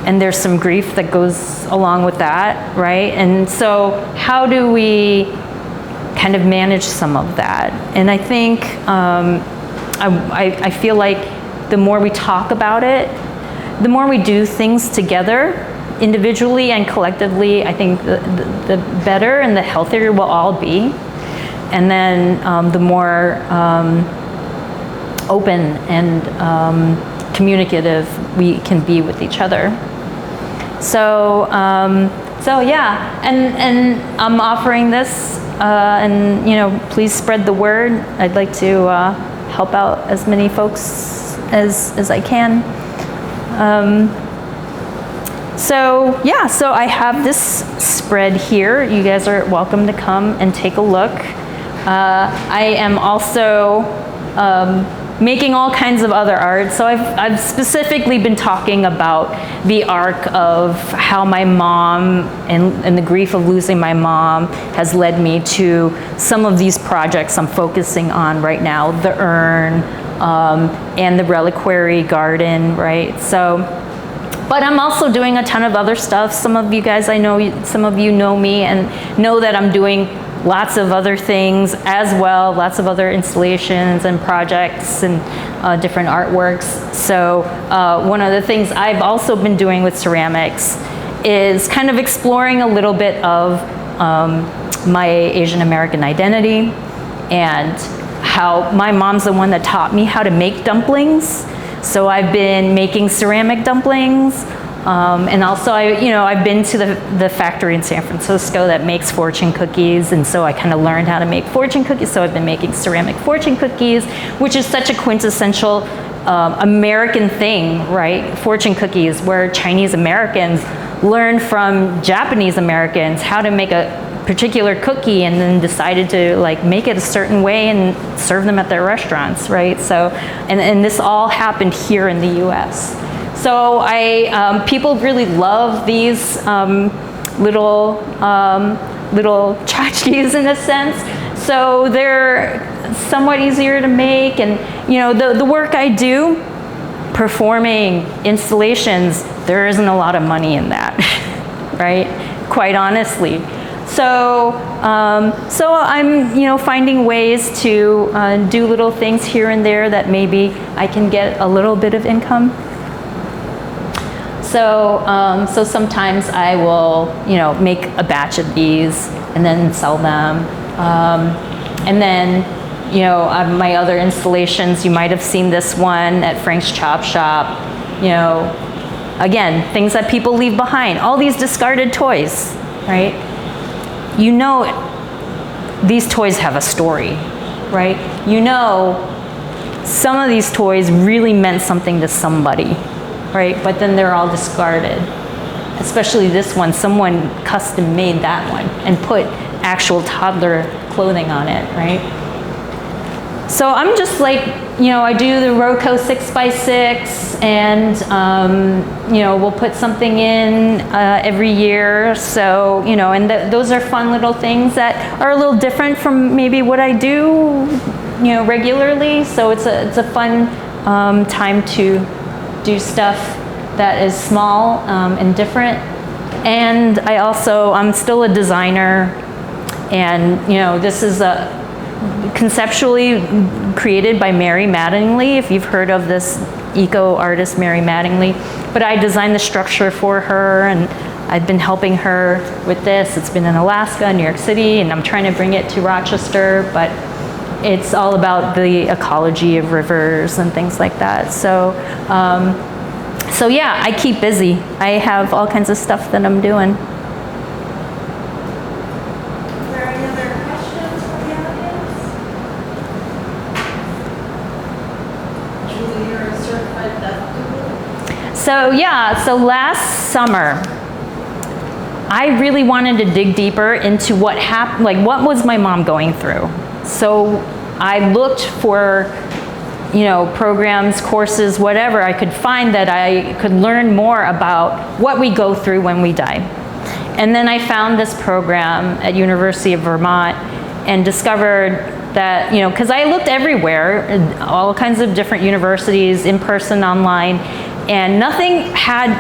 and there's some grief that goes along with that, right? And so how do we kind of manage some of that? And I think, I feel like the more we talk about it, the more we do things together, individually and collectively, I think the better and the healthier we'll all be. And then the more open and communicative we can be with each other. So yeah, and I'm offering this, and please spread the word. I'd like to help out as many folks as I can. So I have this spread here. You guys are welcome to come and take a look. I am also making all kinds of other art. So I've specifically been talking about the arc of how my mom and the grief of losing my mom has led me to some of these projects I'm focusing on right now, the urn and the reliquary garden, right? So, but I'm also doing a ton of other stuff. Some of you guys, I know, some of you know me and know that I'm doing lots of other things as well, lots of other installations and projects and different artworks. So one of the things I've also been doing with ceramics is kind of exploring a little bit of my Asian American identity, and how my mom's the one that taught me how to make dumplings. So I've been making ceramic dumplings. And also, I've been to the factory in San Francisco that makes fortune cookies, and so I kind of learned how to make fortune cookies. So I've been making ceramic fortune cookies, which is such a quintessential American thing, right? Fortune cookies, where Chinese Americans learned from Japanese Americans how to make a particular cookie, and then decided to make it a certain way and serve them at their restaurants, right? So, and this all happened here in the U.S. So people really love these little tchotchkes in a sense. So they're somewhat easier to make, and the work I do, performing installations, there isn't a lot of money in that, right? Quite honestly. So I'm finding ways to do little things here and there that maybe I can get a little bit of income. So sometimes I will, make a batch of these and then sell them. And then, my other installations, you might have seen this one at Frank's Chop Shop. Again, things that people leave behind. All these discarded toys, right? These toys have a story, right? Some of these toys really meant something to somebody, right? But then they're all discarded. Especially this one, someone custom made that one and put actual toddler clothing on it, right? So I'm just like, I do the Roco 6x6 and, we'll put something in every year. So, and those are fun little things that are a little different from maybe what I do, regularly. So it's a fun time to do stuff that is small and different. And I'm still a designer, and this is conceptually created by Mary Mattingly, if you've heard of this eco artist Mary Mattingly. But I designed the structure for her, and I've been helping her with this. It's been in Alaska, New York City, and I'm trying to bring it to Rochester, but it's all about the ecology of rivers and things like that. So yeah, I keep busy. I have all kinds of stuff that I'm doing. Is there any other questions from the audience? Julie, you're a certified deaf doula? So last summer, I really wanted to dig deeper into what happened, like what was my mom going through. So I looked for programs, courses, whatever I could find that I could learn more about what we go through when we die. And then I found this program at University of Vermont and discovered that, because I looked everywhere, all kinds of different universities, in person, online, and nothing had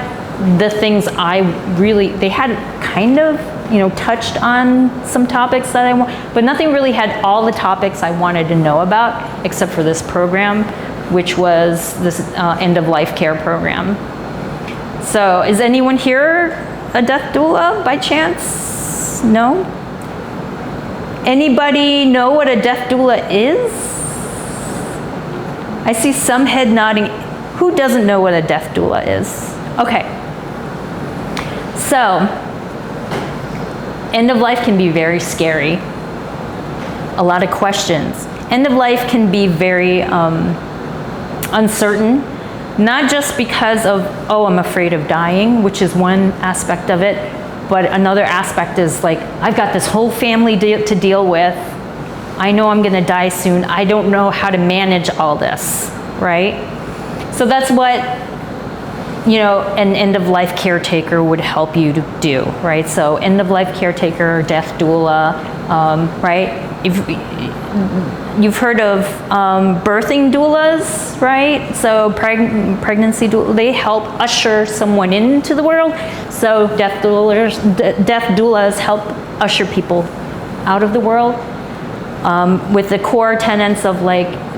the things they had kind of, touched on some topics that I want, but nothing really had all the topics I wanted to know about, except for this program, which was this end-of-life care program. So is anyone here a death doula by chance? No? Anybody know what a death doula is? I see some head nodding. Who doesn't know what a death doula is? Okay. So, end of life can be very scary. A lot of questions. End of life can be very uncertain, not just because of, I'm afraid of dying, which is one aspect of it, but another aspect is like, I've got this whole family to deal with. I know I'm gonna die soon. I don't know how to manage all this, right? So that's what an end-of-life caretaker would help you to do, right? So end-of-life caretaker, death doula, right? If you've heard of birthing doulas, right? So pregnancy doula, they help usher someone into the world. So death doulas help usher people out of the world with the core tenets of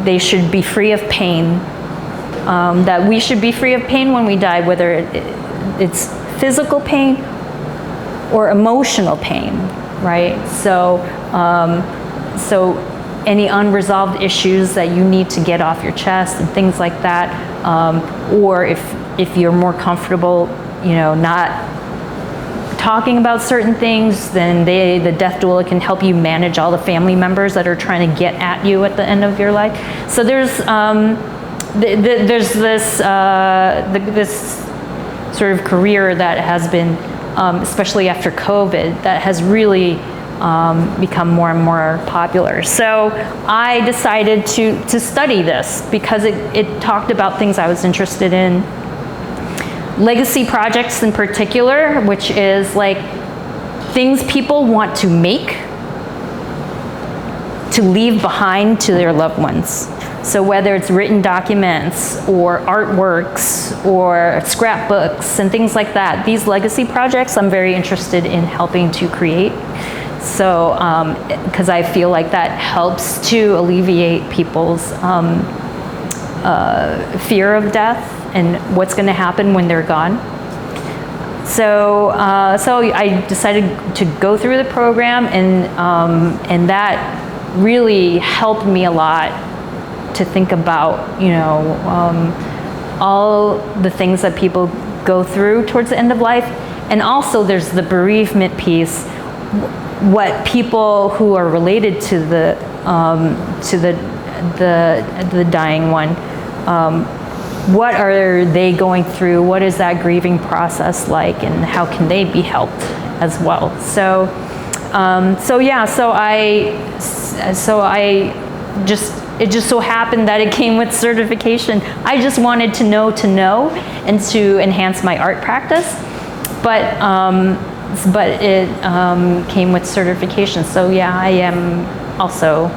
they should be free of pain. That we should be free of pain when we die, whether it's physical pain or emotional pain, right? So any unresolved issues that you need to get off your chest and things like that, or if you're more comfortable, not talking about certain things, then the death doula can help you manage all the family members that are trying to get at you at the end of your life. So there's this sort of career that has been, especially after COVID, that has really become more and more popular. So I decided to study this because it talked about things I was interested in. Legacy projects in particular, which is things people want to make to leave behind to their loved ones. So whether it's written documents or artworks or scrapbooks and things like that, these legacy projects I'm very interested in helping to create. So, because I feel like that helps to alleviate people's fear of death and what's going to happen when they're gone. So I decided to go through the program, and that really helped me a lot to think about, all the things that people go through towards the end of life. And also there's the bereavement piece, what people who are related to the dying one, what are they going through? What is that grieving process like, and how can they be helped as well? It just so happened that it came with certification. I just wanted to know and to enhance my art practice, but it came with certification. So yeah, I am also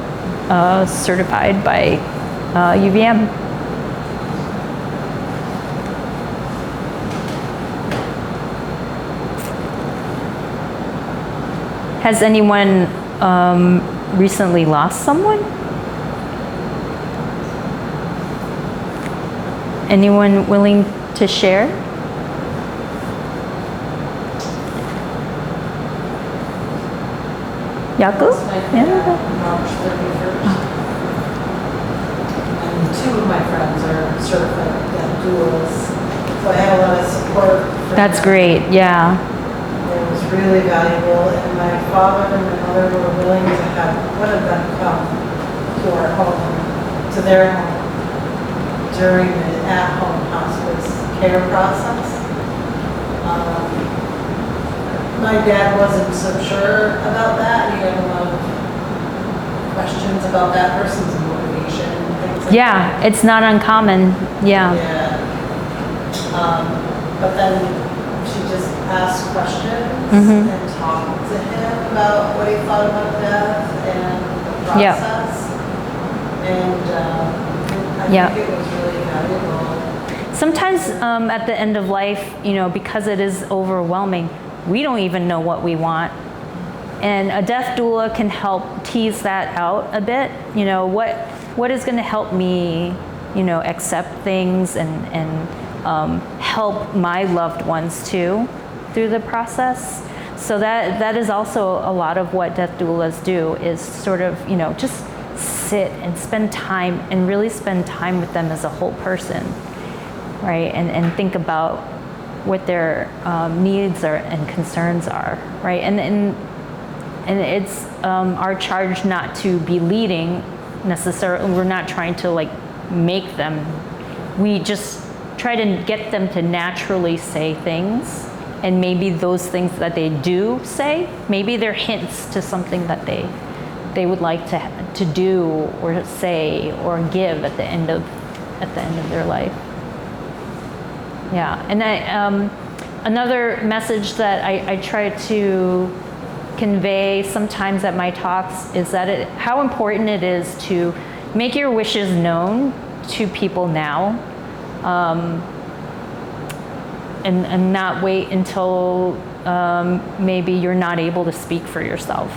certified by UVM. Has anyone recently lost someone? Anyone willing to share? Yaku? Yeah. March 31st. And two of my friends are certified deaf doulas, so I had a lot of support. That's great, yeah. It was really valuable, and my father and my mother were willing to have one of them come to our home, to their home, during the at-home hospice care process. My dad wasn't so sure about that. He had a lot of questions about that person's motivation and things like Yeah, that. it's not uncommon, yeah. Yeah. But then she just asked questions Mhm. and talked to him about what he thought about death and the Yeah. process. And I Yeah. think it was really valuable. Sometimes at the end of life, because it is overwhelming, we don't even know what we want. And a death doula can help tease that out a bit. What is going to help me, accept things and help my loved ones too through the process. So that is also a lot of what death doulas do, is sort of, just sit and spend time and really spend time with them as a whole person, right? And think about what their needs are and concerns are, right? And it's our charge not to be leading necessarily. We're not trying to make them. We just try to get them to naturally say things, and maybe those things that they do say, maybe they're hints to something that they would like to do or say or give at the end of their life. Yeah, and another message that I try to convey sometimes at my talks is that how important it is to make your wishes known to people now, and not wait until maybe you're not able to speak for yourself.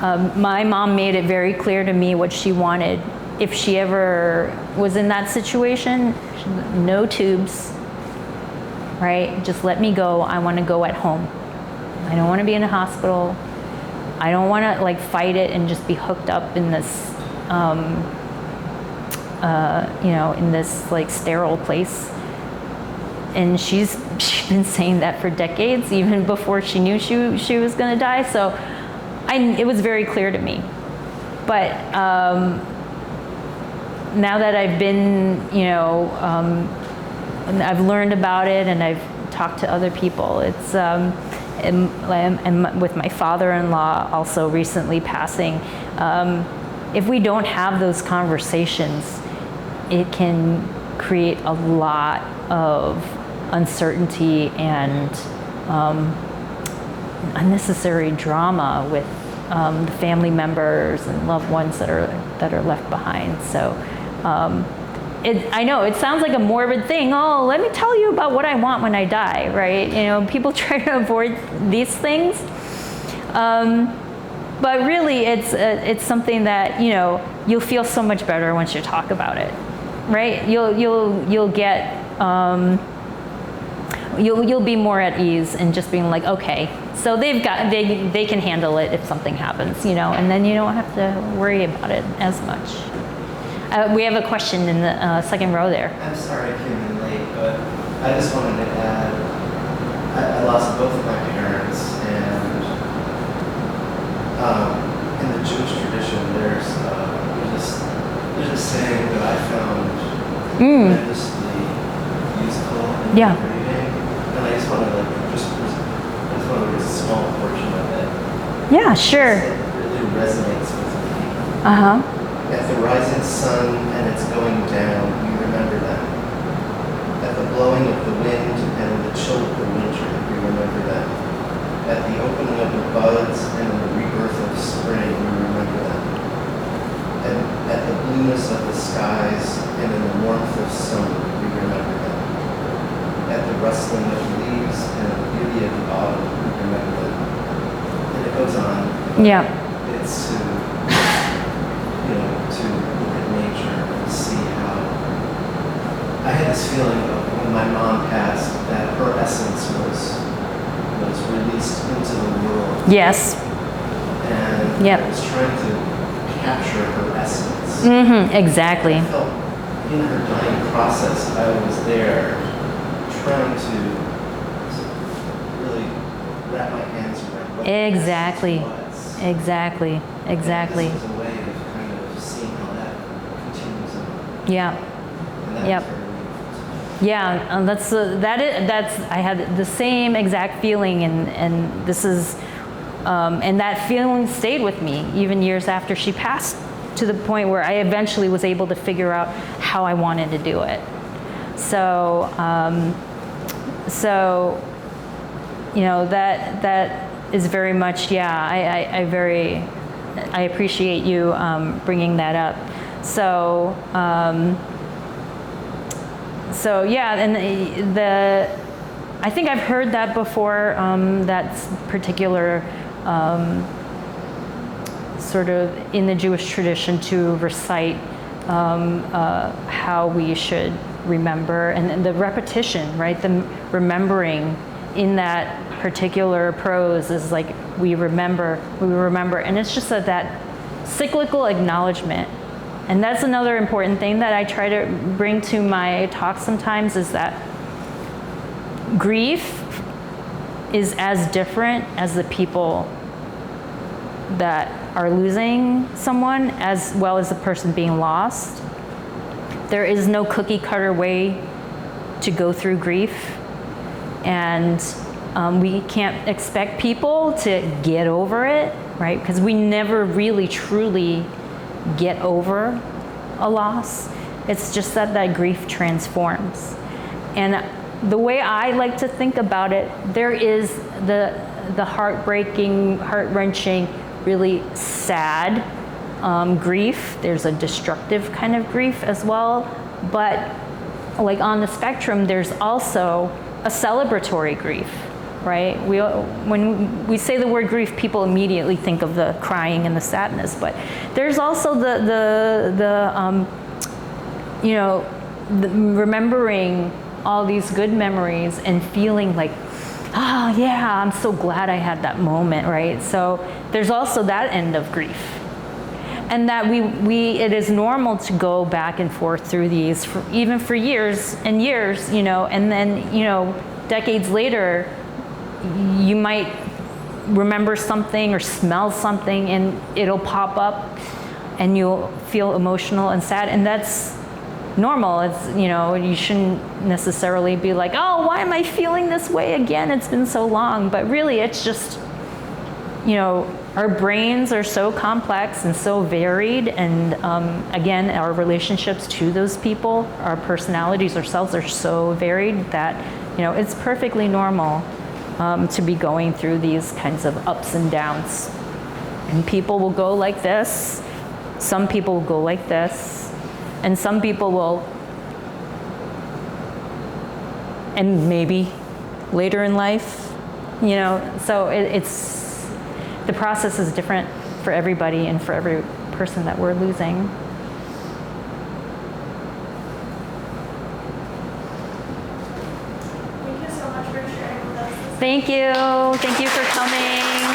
My mom made it very clear to me what she wanted. If she ever was in that situation, no tubes, right? Just let me go. I want to go at home. I don't want to be in a hospital. I don't want to fight it and just be hooked up in this, in this sterile place. And she's been saying that for decades, even before she knew she was going to die. So it was very clear to me. But now that I've been, and I've learned about it and I've talked to other people, it's, and with my father-in-law also recently passing, if we don't have those conversations, it can create a lot of uncertainty and unnecessary drama with the family members and loved ones that are left behind. So I know it sounds like a morbid thing. Oh, let me tell you about what I want when I die, right? People try to avoid these things, but really it's something that you'll feel so much better once you talk about it, right? You'll get you'll be more at ease and just being like, okay, so they can handle it if something happens, and then you don't have to worry about it as much. We have a question in the second row there. I'm sorry I came in late, but I just wanted to add, I lost both of my parents, and in the Jewish tradition, there's a saying that I found tremendously useful and Yeah. reading, and I just want to read a small portion of it. Yeah, sure. It really resonates with me. Uh-huh. At the rising sun and its going down, we remember them. At the blowing of the wind and the chill of the winter, we remember them. At the opening of the buds and in the rebirth of spring, we remember them. And at the blueness of the skies and in the warmth of summer, we remember them. At the rustling of leaves and the beauty of the autumn, we remember them. And it goes on. Yeah. It's to look at nature and see how I had this feeling of when my mom passed that her essence was released into the world. Yes. And Yep. I was trying to capture her essence. Exactly. I felt in her dying process, I was there trying to really wrap my hands around what the Exactly. essence was. Exactly. Exactly. And this was a way of kind of seeing how that continues on. Yeah. And that Yep. was very meaningful. Yeah, that's I had the same exact feeling, and this is and that feeling stayed with me even years after she passed, to the point where I eventually was able to figure out how I wanted to do it. So that is very much, I appreciate you bringing that up. So yeah, and I think I've heard that before, that particular sort of in the Jewish tradition to recite how we should remember, and the repetition, right? The remembering in that particular prose is like we remember, and it's just that cyclical acknowledgement. And that's another important thing that I try to bring to my talk sometimes, is that grief is as different as the people that are losing someone, as well as the person being lost. There is no cookie cutter way to go through grief, and we can't expect people to get over it, right? Because we never really truly get over a loss. It's just that grief transforms. And the way I like to think about it, there is the heartbreaking, heart-wrenching, really sad grief. There's a destructive kind of grief as well. But like on the spectrum, there's also a celebratory grief, right? When we say the word grief, people immediately think of the crying and the sadness, but there's also the remembering all these good memories and feeling like, oh yeah, I'm so glad I had that moment, right? So there's also that end of grief. And that it is normal to go back and forth through these, even for years and years, and then, decades later, you might remember something or smell something and it'll pop up and you'll feel emotional and sad, and that's normal. It's, you shouldn't necessarily be like, oh, why am I feeling this way again? It's been so long. But really, it's just, our brains are so complex and so varied, and again, our relationships to those people, our personalities, ourselves are so varied that, it's perfectly normal to be going through these kinds of ups and downs. And people will go like this, some people will go like this, and some people will, and maybe later in life, so it's, the process is different for everybody and for every person that we're losing. Thank you so much Thank you. Thank you for coming.